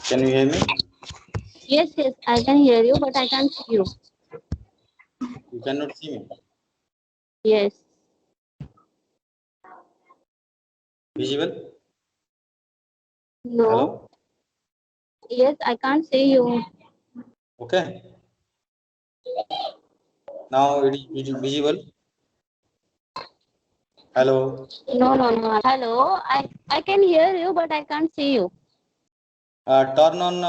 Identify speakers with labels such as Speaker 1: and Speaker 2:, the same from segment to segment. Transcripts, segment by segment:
Speaker 1: Can you hear me?
Speaker 2: Yes, I can hear you, but I can't see you.
Speaker 1: You cannot see me.
Speaker 2: Yes.
Speaker 1: Visible?
Speaker 2: No.
Speaker 1: Hello?
Speaker 2: Yes, I can't see you.
Speaker 1: Okay. Now it is visible. Hello.
Speaker 2: No. Hello. I can hear you, but I can't see you.
Speaker 1: Turn on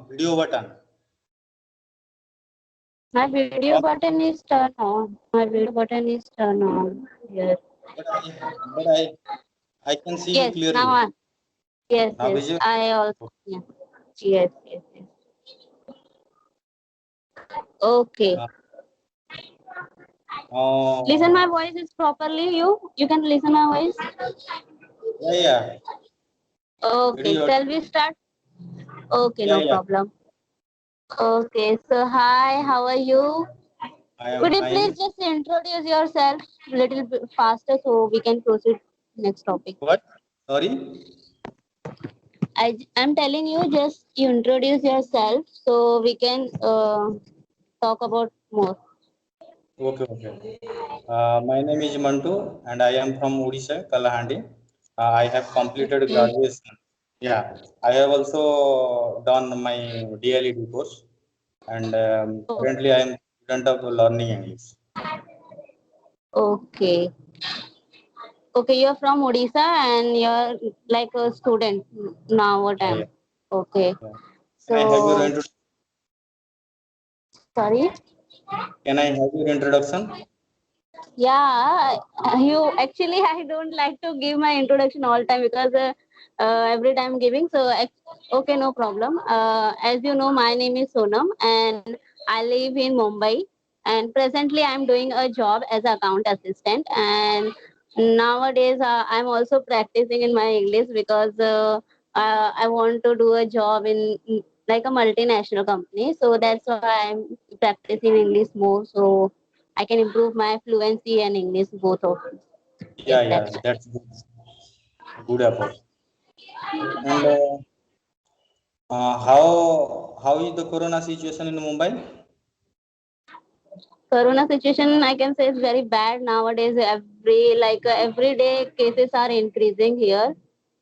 Speaker 1: video button.
Speaker 2: My video button is turned on. My video button is turned on. Yes.
Speaker 1: But I can see you
Speaker 2: Yes. Now
Speaker 1: clearly.
Speaker 2: I. Yes.
Speaker 1: Now visible.
Speaker 2: I also. Yeah. Yes. Okay. Listen, my voice is properly. You can listen my voice.
Speaker 1: Yeah.
Speaker 2: Okay.
Speaker 1: Video.
Speaker 2: Shall we start? Okay. No
Speaker 1: Yeah.
Speaker 2: problem. Okay. So hi. How are you?
Speaker 1: I am
Speaker 2: Could you
Speaker 1: fine.
Speaker 2: please just introduce yourself a little bit faster so we can proceed next topic?
Speaker 1: What? Sorry?
Speaker 2: I'm telling you, just you introduce yourself so we can talk about more.
Speaker 1: Okay. My name is Mantu and I am from Odisha, Kalahandi. I have completed
Speaker 2: Okay.
Speaker 1: graduation. Yeah, I have also done my DLED course and currently I am student of learning English.
Speaker 2: Okay. Okay, you're from Odisha and you're like a student now. What
Speaker 1: Yeah.
Speaker 2: time? Okay.
Speaker 1: Yeah. Can I have your
Speaker 2: So, sorry.
Speaker 1: Can I have your introduction?
Speaker 2: Yeah, you actually I don't like to give my introduction all time because every time giving. So okay, no problem. As you know, my name is Sonam and I live in Mumbai. And presently, I'm doing a job as account assistant. And nowadays, I'm also practicing in my English because I want to do a job in like a multinational company. So that's why I'm practicing English more. So I can improve my fluency and English both of them. Yes,
Speaker 1: Yeah,
Speaker 2: that's
Speaker 1: that's good effort. And how is the corona situation in Mumbai?
Speaker 2: Corona situation. I can say is very bad nowadays. Every day cases are increasing here,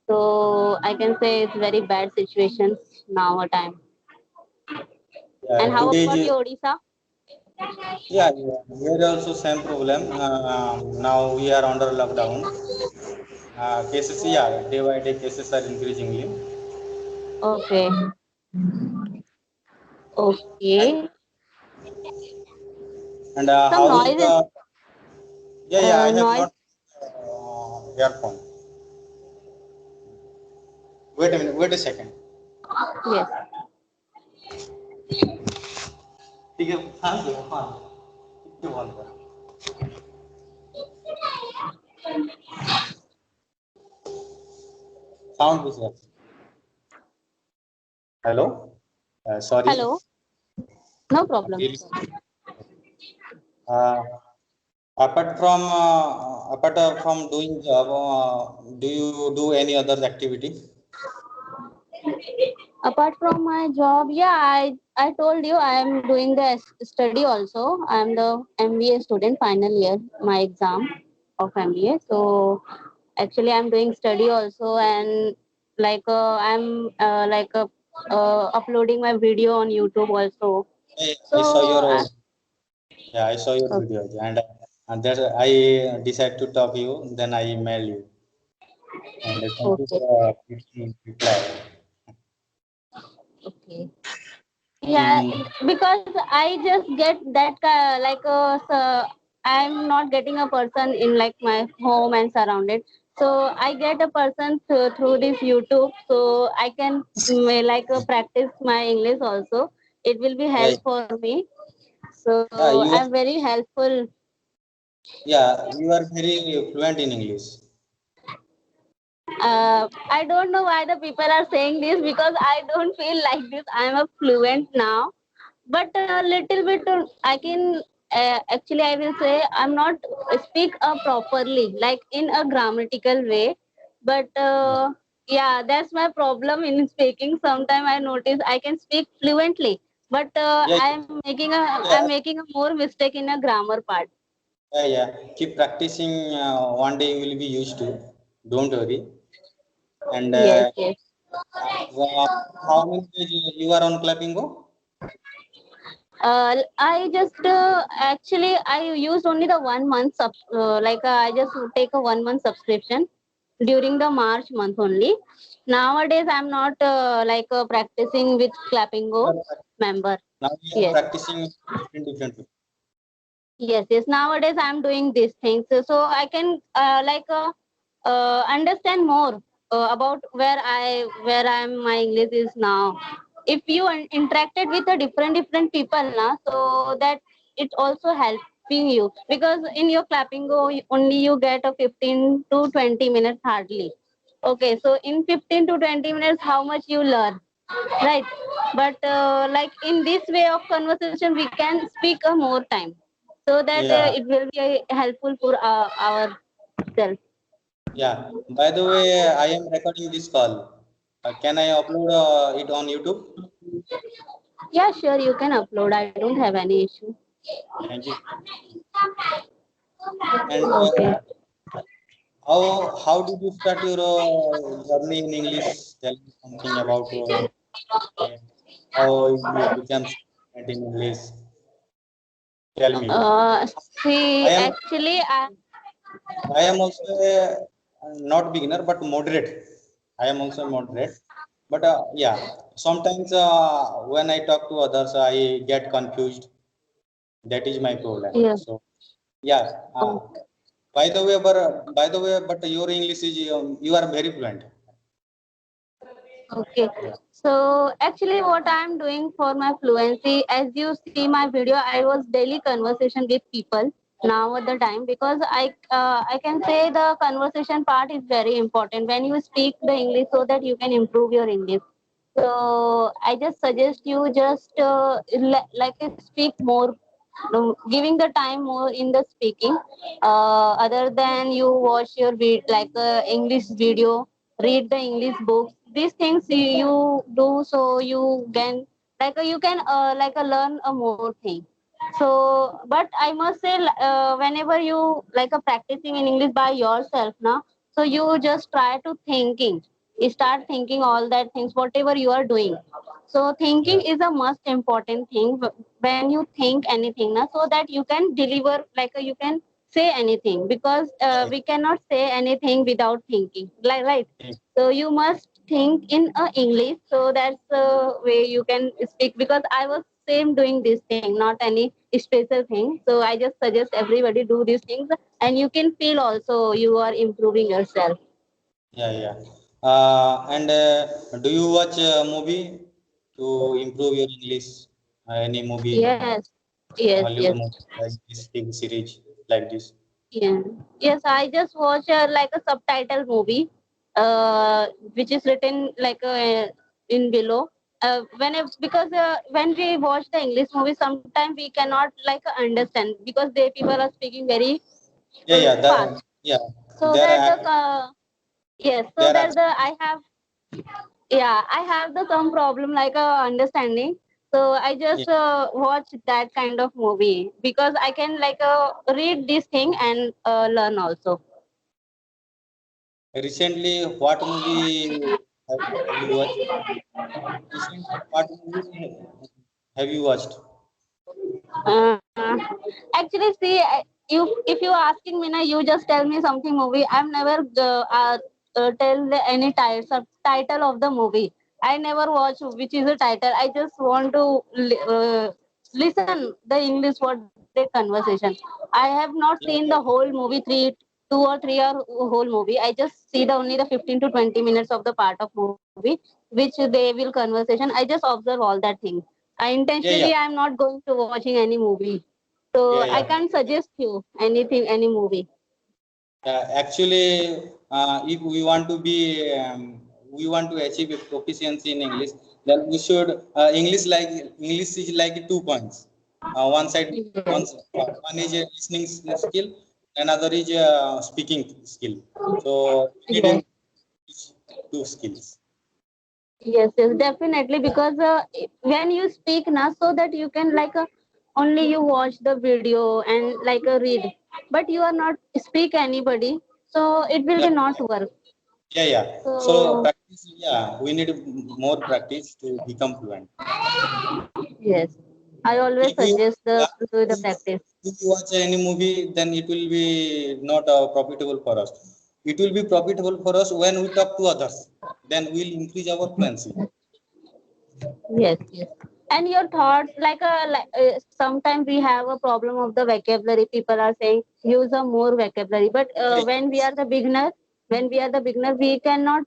Speaker 2: so I can say it's very bad situations now a time. And how
Speaker 1: Today
Speaker 2: about
Speaker 1: is
Speaker 2: you, Odisha?
Speaker 1: here also same problem. Now we are under lockdown. Cases, day by day cases are increasingly.
Speaker 2: Okay,
Speaker 1: And,
Speaker 2: okay.
Speaker 1: and
Speaker 2: Some
Speaker 1: how is
Speaker 2: noises.
Speaker 1: the? I have
Speaker 2: Noise.
Speaker 1: not earphone. Wait a minute. Wait a second.
Speaker 2: Yes.
Speaker 1: ठीक है हाँ जी हाँ क्यों बंद कर sound भी sir hello sorry
Speaker 2: Hello. No problem.
Speaker 1: really uh, apart from doing job do you do any other activity?
Speaker 2: Apart from my job, yeah, I told you I am doing the study also. I am the MBA student, final year my exam of MBA. So actually I'm doing study also, and I'm uploading my video on YouTube also.
Speaker 1: I
Speaker 2: So
Speaker 1: saw your I saw your video and that I decided to talk you then I email you and thank you
Speaker 2: okay,
Speaker 1: for reply.
Speaker 2: okay. Yeah, because I just get that I'm not getting a person in like my home and surrounded. So I get a person through this YouTube, so I can practice my English also. It will be
Speaker 1: Yeah,
Speaker 2: help for me. So
Speaker 1: you are
Speaker 2: I'm very helpful.
Speaker 1: you are very fluent in English.
Speaker 2: I don't know why the people are saying this because I don't feel like this. I'm a fluent now, but a little bit. I can actually I will say I'm not speak properly like in a grammatical way, but Yeah, that's my problem in speaking. Sometimes I notice I can speak fluently, but
Speaker 1: Yeah,
Speaker 2: I'm
Speaker 1: yeah,
Speaker 2: making a more mistake in a grammar part.
Speaker 1: yeah. Keep practicing. One day you will be used to. Don't worry. And
Speaker 2: Yes, yes.
Speaker 1: how many days you are on Clapping Go?
Speaker 2: I just actually I used only the 1 month I just take a 1 month subscription during the March month only. Nowadays I'm not practicing with Clapping
Speaker 1: You
Speaker 2: Go
Speaker 1: are-
Speaker 2: member.
Speaker 1: Now you are
Speaker 2: Yes.
Speaker 1: practicing different.
Speaker 2: Yes, yes. Nowadays, I'm doing these things, so I can understand more about where I'm. My English is now. If you interacted with a different people, na, so that it also helping you because in your clapping go only you get a 15 to 20 minutes hardly. Okay, so in 15 to 20 minutes, how much you learn, right? But like in this way of conversation, we can speak a more time so that
Speaker 1: Yeah,
Speaker 2: it will be helpful for ourselves.
Speaker 1: yeah. By the way, I am recording this call. Can I upload it on YouTube?
Speaker 2: Yeah, sure, you can upload. I don't have any issue.
Speaker 1: Thank you. And
Speaker 2: Okay.
Speaker 1: how did you start your journey in English? Tell me something about how you became fluent in English. Tell me.
Speaker 2: Uh, See,
Speaker 1: I am
Speaker 2: actually,
Speaker 1: I am also not beginner but moderate. I am also moderate. But yeah, sometimes when I talk to others, I get confused. That is my problem.
Speaker 2: yeah.
Speaker 1: So yeah. By the way, but your English is you are very fluent.
Speaker 2: Okay.
Speaker 1: Yeah.
Speaker 2: So actually what I'm doing for my fluency, as you see my video, I was daily conversation with people now at the time because I can say the conversation part is very important when you speak the English so that you can improve your English. So I just suggest you just speak more, giving the time more in the speaking, other than you watch your English video, read the English books. These things you do so you can you can learn a more thing. So, but I must say, whenever you practicing in English by yourself, now, so you just try to thinking. You start thinking all that things, whatever you are doing. So thinking
Speaker 1: Yeah.
Speaker 2: is a most important thing when you think anything, na, so that you can deliver you can say anything because
Speaker 1: Yeah.
Speaker 2: we cannot say anything without thinking, right?
Speaker 1: Yeah.
Speaker 2: So you must think in English, so that's the way you can speak. Because I was same doing this thing, not any special thing. So I just suggest everybody do these things, and you can feel also you are improving yourself.
Speaker 1: Yeah. Yeah. And do you watch a movie to improve your English? Any movie,
Speaker 2: Yes, yes,
Speaker 1: Hollywood
Speaker 2: yes.
Speaker 1: movie, like this big series like this?
Speaker 2: Yeah. Yes, I just watch a subtitle movie, which is written in below. Because when we watch the English movie, sometimes we cannot understand because they people are speaking very
Speaker 1: Yeah. Yeah.
Speaker 2: fast.
Speaker 1: Yeah.
Speaker 2: So
Speaker 1: There
Speaker 2: that
Speaker 1: are
Speaker 2: yes, so
Speaker 1: there are
Speaker 2: that I have the some problem understanding. So I
Speaker 1: yeah.
Speaker 2: just watch that kind of movie because I can read this thing and learn also.
Speaker 1: Recently, what movie have you watched? Recently, what movie have you watched?
Speaker 2: Uh, Actually, see, you if you asking me now, you just tell me something movie. I'm never tell any title of the movie. I never watch which is the title. I just want to listen the English what the conversation. I have not
Speaker 1: Yeah,
Speaker 2: seen
Speaker 1: yeah,
Speaker 2: the whole movie, 2 or 3 hour whole movie. I just see the only the 15 to 20 minutes of the part of movie which they will conversation. I just observe all that thing. I
Speaker 1: yeah, yeah,
Speaker 2: intentionally I'm not going to watching any movie. So
Speaker 1: yeah,
Speaker 2: I
Speaker 1: yeah.
Speaker 2: can't suggest you anything, any movie.
Speaker 1: Actually, if we want to achieve a proficiency in English, then we should English is like 2 points. One side,
Speaker 2: Yes.
Speaker 1: one is a listening skill, another is speaking skill. So we need
Speaker 2: Yes.
Speaker 1: two skills.
Speaker 2: Yes, definitely. Because when you speak now, so that you can like only you watch the video and like read, but you are not speak anybody, so it will
Speaker 1: Yeah,
Speaker 2: be not work.
Speaker 1: yeah, yeah. So
Speaker 2: So
Speaker 1: practice, yeah, we need more practice to become fluent.
Speaker 2: yes, I always
Speaker 1: If you
Speaker 2: suggest the
Speaker 1: yeah,
Speaker 2: do the
Speaker 1: if,
Speaker 2: practice.
Speaker 1: if you watch any movie, then it will be not profitable for us. It will be profitable for us when we talk to others. Then we'll increase our fluency.
Speaker 2: Yes, yes. And your thoughts, sometimes we have a problem of the vocabulary. People are saying use a more vocabulary, but
Speaker 1: Yes,
Speaker 2: when we are the beginner, we cannot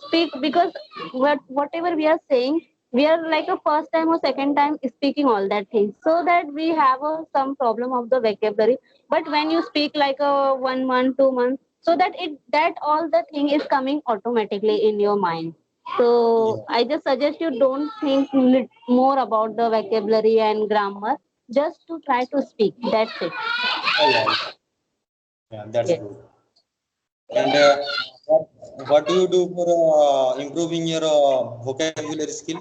Speaker 2: speak because whatever we are saying, we are like a first time or second time speaking all that things. So that we have some problem of the vocabulary. But when you speak like a 1 month, 2 months, so that that all the thing is coming automatically in your mind.
Speaker 1: yeah,
Speaker 2: So I just suggest you don't think more about the vocabulary and grammar. Just to try to speak. That's it.
Speaker 1: yeah, yeah, yeah. That's
Speaker 2: Yes.
Speaker 1: good. And what, what do you do for improving your vocabulary skill?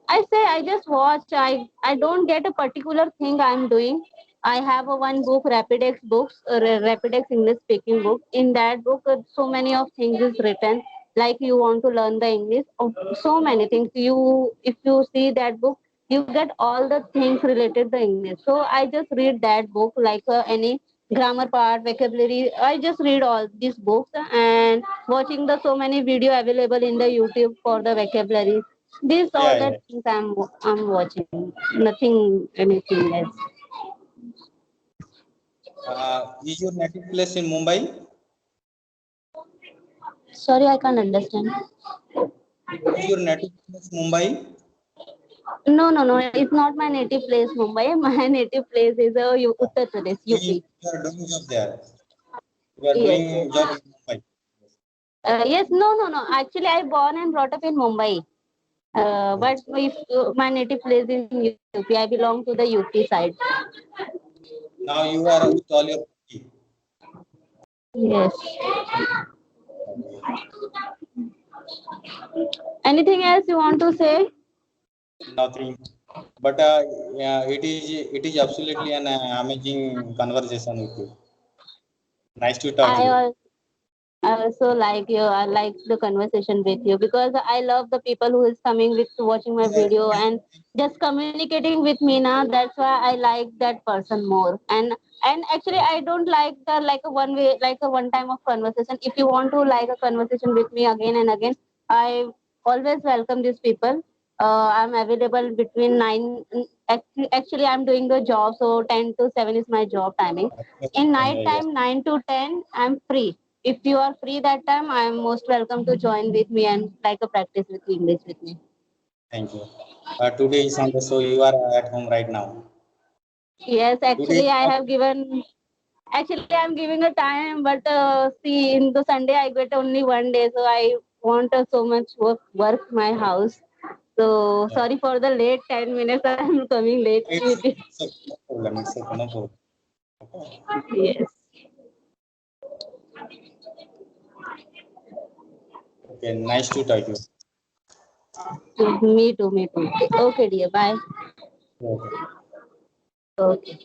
Speaker 2: I say I just watch. I don't get a particular thing I'm doing. I have a one book, Rapidex books, Rapidex English speaking book. In that book, so many of things is written. Like you want to learn the English, so many things. If you see that book, you get all the things related to English. So I just read that book like any grammar part, vocabulary. I just read all these books and watching the so many video available in the YouTube for the vocabulary. These all
Speaker 1: Yeah,
Speaker 2: the
Speaker 1: yeah.
Speaker 2: things I'm watching. Nothing anything else.
Speaker 1: Is your native place in Mumbai?
Speaker 2: Sorry, I can't understand.
Speaker 1: Is your native place Mumbai?
Speaker 2: No, no, no. It's not my native place, Mumbai. My native place is Uttar Pradesh,
Speaker 1: You
Speaker 2: UP.
Speaker 1: are doing job there. You are
Speaker 2: Yes, yes.
Speaker 1: doing job in Mumbai.
Speaker 2: Yes, no, no, no. Actually, I born and brought up in Mumbai. But if my native place is in UP, I belong to the UP side.
Speaker 1: Now you are with all your family.
Speaker 2: Yes.
Speaker 1: Okay.
Speaker 2: Anything else you want to say?
Speaker 1: Nothing. But yeah, it is absolutely an amazing conversation with you. Nice to talk to
Speaker 2: I
Speaker 1: you.
Speaker 2: al- I also like you. I like the conversation with you because I love the people who is coming with watching my
Speaker 1: Yeah,
Speaker 2: video and just communicating with me now. That's why I like that person more. And actually, I don't like the like a one way like a one time of conversation. If you want to like a conversation with me again and again, I always welcome these people. I'm available between nine. Actually, I'm doing the job, so 10 to 7 is my job timing. In night
Speaker 1: yeah, yeah.
Speaker 2: time, 9 to 10, I'm free. If you are free that time, I am most welcome to join with me and like a practice with English with me.
Speaker 1: Thank you. Today is Sunday, so you are at home right now.
Speaker 2: Yes,
Speaker 1: Today,
Speaker 2: actually, I have given. Actually, I'm giving a time, but see, in the Sunday I get only 1 day, so I want so much work my house. So
Speaker 1: yeah.
Speaker 2: sorry for the late 10 minutes. I'm coming late.
Speaker 1: It's okay, no problem. It's okay, no problem. Okay.
Speaker 2: Yes.
Speaker 1: Okay, nice to talk to you.
Speaker 2: Me too. Me too. Okay, dear. Bye.
Speaker 1: Okay.
Speaker 2: Okay.